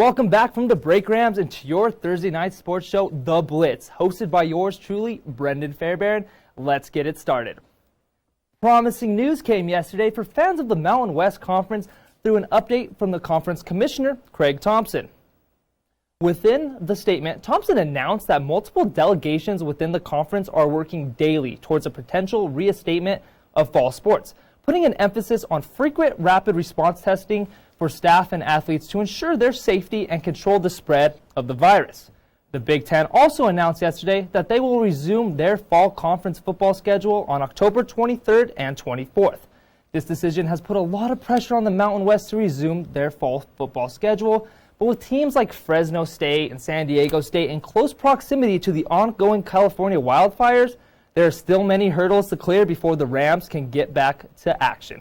Welcome back from the break, Rams, into your Thursday night sports show, The Blitz, hosted by yours truly, Brendon Fairbairn. Let's get it started. Promising news came yesterday for fans of the Mountain West Conference through an update from the conference commissioner, Craig Thompson. Within the statement, Thompson announced that multiple delegations within the conference are working daily towards a potential reinstatement of fall sports, putting an emphasis on frequent rapid response testing for staff and athletes to ensure their safety and control the spread of the virus. The Big Ten also announced yesterday that they will resume their fall conference football schedule on October 23rd and 24th. This decision has put a lot of pressure on the Mountain West to resume their fall football schedule, but with teams like Fresno State and San Diego State in close proximity to the ongoing California wildfires, there are still many hurdles to clear before the Rams can get back to action.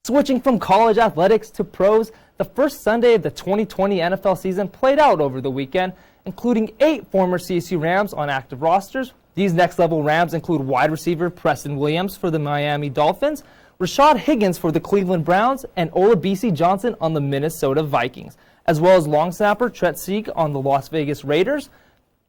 Switching from college athletics to pros, the first Sunday of the 2020 NFL season played out over the weekend, including 8 former CSU Rams on active rosters. These next-level Rams include wide receiver Preston Williams for the Miami Dolphins, Rashad Higgins for the Cleveland Browns, and Olabisi Johnson on the Minnesota Vikings, as well as long snapper Trent Sieg on the Las Vegas Raiders,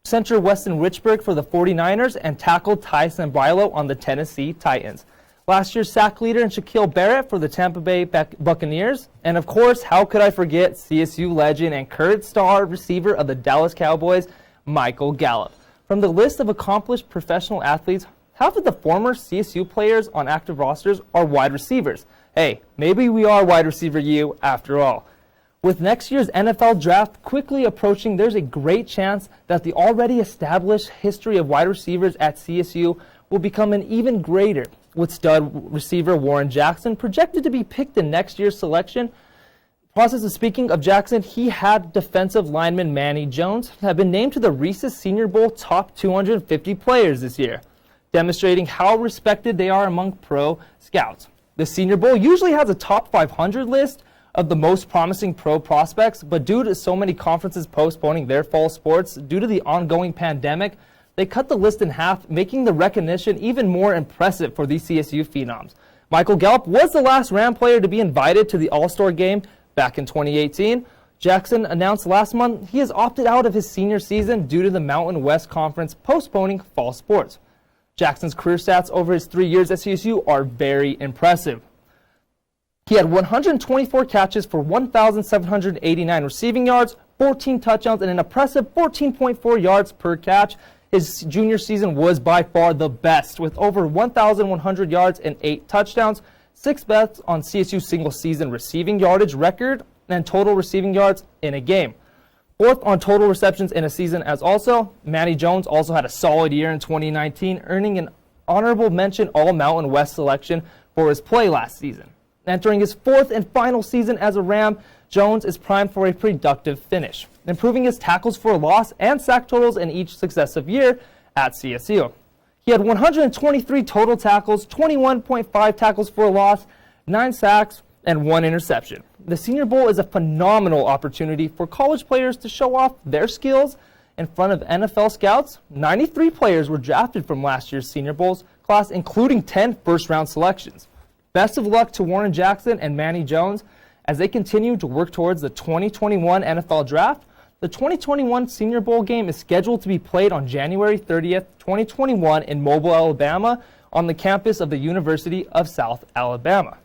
center Weston Richburg for the 49ers, and tackle Ty Sambrailo on the Tennessee Titans. Last year's sack leader and Shaquille Barrett for the Tampa Bay Buccaneers. And of course, how could I forget CSU legend and current star receiver of the Dallas Cowboys, Michael Gallup. From the list of accomplished professional athletes, half of the former CSU players on active rosters are wide receivers. Hey, maybe we are wide receiver U after all. With next year's NFL draft quickly approaching, there's a great chance that the already established history of wide receivers at CSU will become an even greater, with stud receiver Warren Jackson projected to be picked in next year's selection. Process of speaking of Jackson, he had defensive lineman Manny Jones have been named to the Reese's Senior Bowl top 250 players this year, demonstrating how respected they are among pro scouts. The Senior Bowl usually has a top 500 list of the most promising pro prospects, but due to so many conferences postponing their fall sports due to the ongoing pandemic, they cut the list in half, making the recognition even more impressive for these CSU phenoms. Michael Gallup was the last Ram player to be invited to the All-Star game back in 2018. Jackson announced last month he has opted out of his senior season due to the Mountain West Conference postponing fall sports. Jackson's career stats over his 3 years at CSU are very impressive. He had 124 catches for 1,789 receiving yards, 14 touchdowns, and an impressive 14.4 yards per catch. His junior season was by far the best, with over 1,100 yards and 8 touchdowns, 6 best on CSU's single-season receiving yardage record, and total receiving yards in a game. 4th on total receptions in a season as also. Manny Jones also had a solid year in 2019, earning an honorable mention All-Mountain West selection for his play last season. Entering his 4th and final season as a Ram, Jones is primed for a productive finish, improving his tackles for a loss and sack totals in each successive year at CSU. He had 123 total tackles, 21.5 tackles for a loss, 9 sacks, and 1 interception. The Senior Bowl is a phenomenal opportunity for college players to show off their skills in front of NFL scouts. 93 players were drafted from last year's Senior Bowls class, including 10 first-round selections. Best of luck to Warren Jackson and Manny Jones as they continue to work towards the 2021 NFL Draft. The 2021 Senior Bowl game is scheduled to be played on January 30th, 2021 in Mobile, Alabama, on the campus of the University of South Alabama.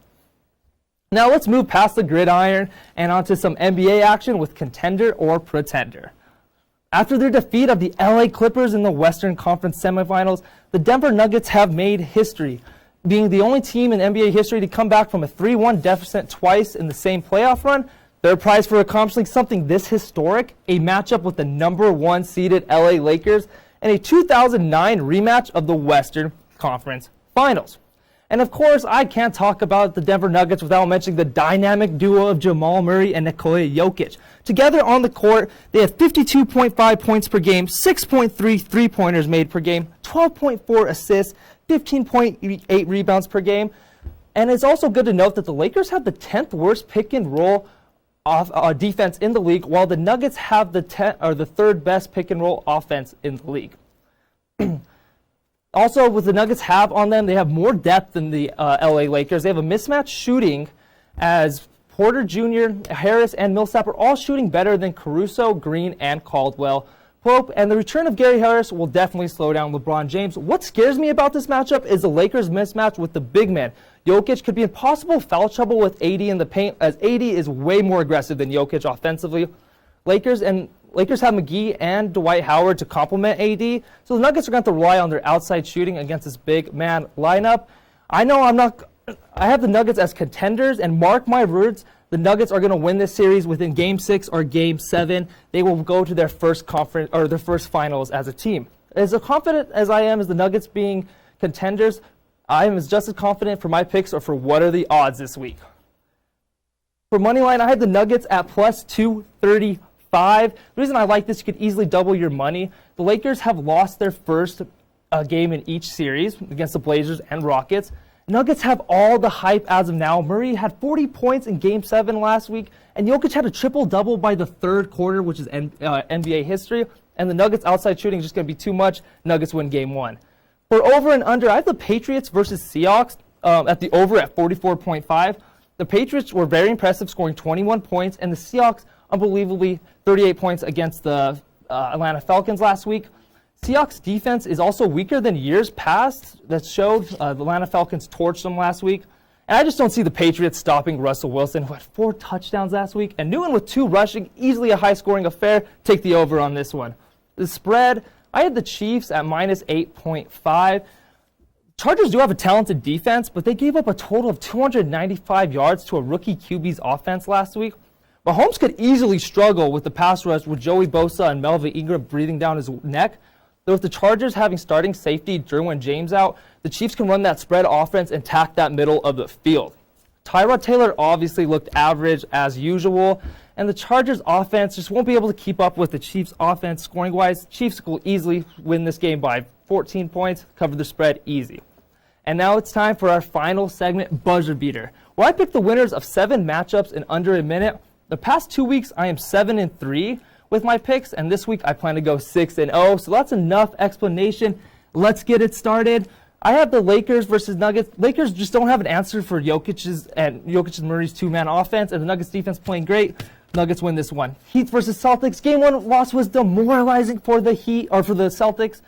Now let's move past the gridiron and onto some NBA action with contender or pretender. After their defeat of the LA Clippers in the Western Conference semifinals, the Denver Nuggets have made history, being the only team in NBA history to come back from a 3-1 deficit twice in the same playoff run. Their prize for accomplishing something this historic, a matchup with the number 1 seeded LA Lakers, and a 2009 rematch of the Western Conference Finals. And of course, I can't talk about the Denver Nuggets without mentioning the dynamic duo of Jamal Murray and Nikola Jokic. Together on the court, they have 52.5 points per game, 6.3 three-pointers made per game, 12.4 assists, 15.8 rebounds per game. And it's also good to note that the Lakers have the 10th worst pick and roll defense in the league, while the Nuggets have the 3rd best pick and roll offense in the league. Also, what the Nuggets have on them, they have more depth than the LA Lakers. They have a mismatch shooting as Porter Jr., Harris, and Millsap are all shooting better than Caruso, Green, and Caldwell Pope, and the return of Gary Harris will definitely slow down LeBron James. What scares me about this matchup is the Lakers' mismatch with the big man. Jokic could be in possible foul trouble with AD in the paint, as AD is way more aggressive than Jokic offensively. Lakers have McGee and Dwight Howard to complement AD, so the Nuggets are going to have to rely on their outside shooting against this big man lineup. I have the Nuggets as contenders, and mark my words, the Nuggets are going to win this series within Game 6 or Game 7. They will go to their first conference or their first finals as a team. As confident as I am as the Nuggets being contenders, I am just as confident for my picks or for what are the odds this week. For Moneyline, I had the Nuggets at plus 235. The reason I like this, you could easily double your money. The Lakers have lost their first game in each series against the Blazers and Rockets. Nuggets have all the hype as of now. Murray had 40 points in Game 7 last week, and Jokic had a triple-double by the third quarter, which is NBA history, and the Nuggets' outside shooting is just going to be too much. Nuggets win Game 1. For over and under, I have the Patriots versus Seahawks at the over at 44.5. The Patriots were very impressive, scoring 21 points, and the Seahawks, unbelievably, 38 points against the Atlanta Falcons last week. Seahawks defense is also weaker than years past. That showed the Atlanta Falcons torched them last week. And I just don't see the Patriots stopping Russell Wilson, who had 4 touchdowns last week. And Newton with 2 rushing, easily a high-scoring affair. Take the over on this one. The spread, I had the Chiefs at minus 8.5. Chargers do have a talented defense, but they gave up a total of 295 yards to a rookie QB's offense last week. Mahomes could easily struggle with the pass rush with Joey Bosa and Melvin Ingram breathing down his neck. Though with the Chargers having starting safety Derwin James out, the Chiefs can run that spread offense and tack that middle of the field. Tyrod Taylor obviously looked average as usual, and the Chargers offense just won't be able to keep up with the Chiefs offense scoring-wise. Chiefs will easily win this game by 14 points, cover the spread easy. And now it's time for our final segment, Buzzer Beater, where I pick the winners of 7 matchups in under a minute. The past 2 weeks, I am 7-3. With my picks, and this week I plan to go 6-0, so that's enough explanation. Let's get it started. I have the Lakers versus Nuggets. Lakers just don't have an answer for Jokic's and Murray's 2-man offense, and the Nuggets defense playing great. Nuggets win this one. Heat versus Celtics. Game 1 loss was demoralizing for the Heat, or for the Celtics.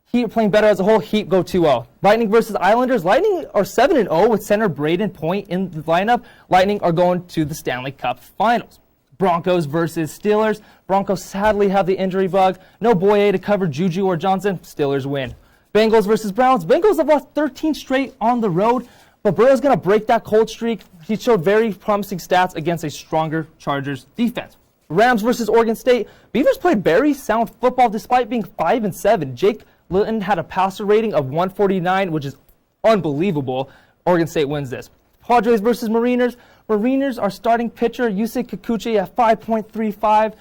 Heat playing better as a whole. Heat go 2-0. Lightning versus Islanders. Lightning are 7-0 with center Brayden Point in the lineup. Lightning are going to the Stanley Cup Finals. Broncos versus Steelers. Broncos sadly have the injury bug. No Boye to cover Juju or Johnson. Steelers win. Bengals versus Browns. Bengals have lost 13 straight on the road, but Burrow's going to break that cold streak. He showed very promising stats against a stronger Chargers defense. Rams versus Oregon State. Beavers played very sound football despite being 5-7. Jake Litton had a passer rating of 149, which is unbelievable. Oregon State wins this. Padres versus Mariners. Mariners are starting pitcher Yusei Kikuchi at 5.35.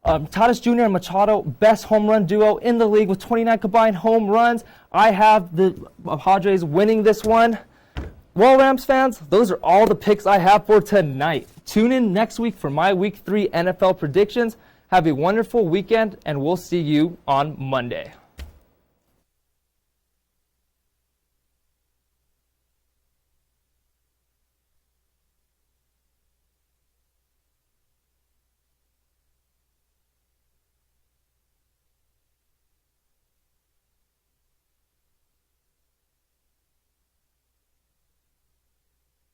Tatis Jr. and Machado, best home run duo in the league with 29 combined home runs. I have the Padres winning this one. Well, Rams fans, those are all the picks I have for tonight. Tune in next week for my Week 3 NFL predictions. Have a wonderful weekend, and we'll see you on Monday.